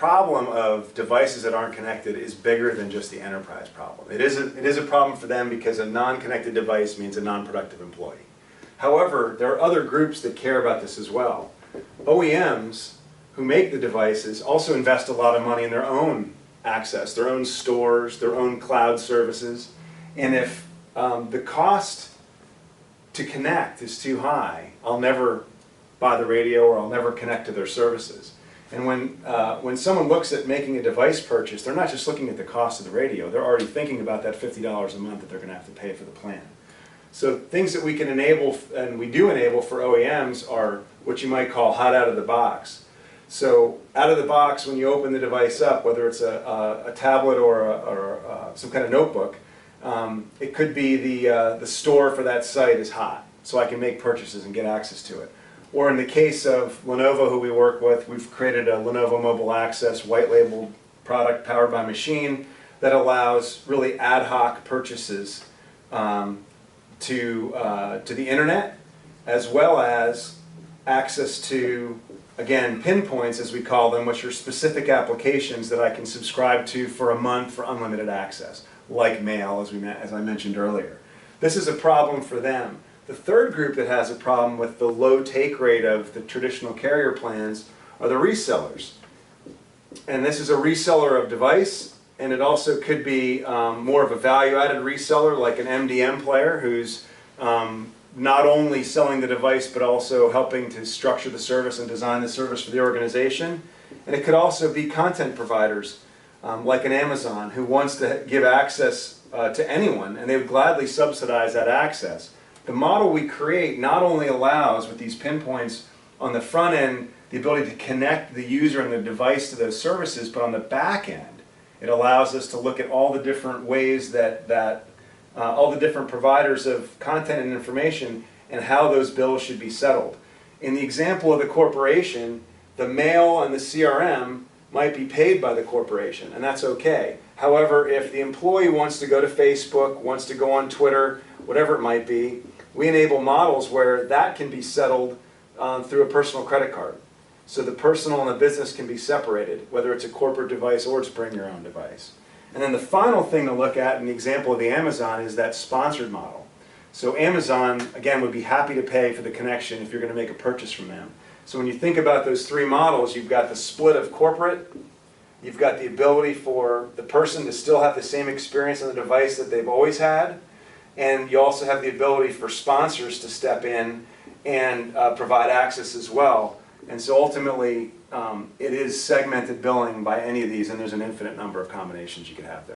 problem of devices that aren't connected is bigger than just the enterprise problem. It is a problem for them because a non-connected device means a non-productive employee. However, there are other groups that care about this as well. OEMs who make the devices also invest a lot of money in their own access, their own stores, their own cloud services. And if the cost to connect is too high, I'll never buy the radio or I'll never connect to their services. And when someone looks at making a device purchase, they're not just looking at the cost of the radio, they're already thinking about that $50 a month that they're going to have to pay for the plan. So things that we can enable, and we do enable for OEMs, are what you might call hot out of the box. So out of the box, when you open the device up, whether it's a tablet or some kind of notebook, it could be the store for that site is hot, so I can make purchases and get access to it. Or in the case of Lenovo, who we work with, we've created a Lenovo Mobile Access white labeled product powered by Macheen that allows really ad hoc purchases to the internet, as well as access to, again, pinpoints, as we call them, which are specific applications that I can subscribe to for a month for unlimited access, like mail, as I mentioned earlier. This is a problem for them. The third group that has a problem with the low take rate of the traditional carrier plans are the resellers. And this is a reseller of device, and it also could be more of a value-added reseller, like an MDM player who's not only selling the device but also helping to structure the service and design the service for the organization. And it could also be content providers like an Amazon who wants to give access to anyone, and they would gladly subsidize that access. The model we create not only allows, with these pinpoints on the front end, the ability to connect the user and the device to those services, but on the back end, it allows us to look at all the different ways that all the different providers of content and information and how those bills should be settled. In the example of the corporation, the mail and the CRM might be paid by the corporation, and that's okay. However, if the employee wants to go to Facebook, wants to go on Twitter, whatever it might be, we enable models where that can be settled through a personal credit card. So the personal and the business can be separated, whether it's a corporate device or it's bring your own device. And then the final thing to look at in the example of the Amazon is that sponsored model. So Amazon, again, would be happy to pay for the connection if you're going to make a purchase from them. So when you think about those three models, you've got the split of corporate, you've got the ability for the person to still have the same experience on the device that they've always had, and you also have the ability for sponsors to step in and provide access as well. And so ultimately, it is segmented billing by any of these, and there's an infinite number of combinations you could have there.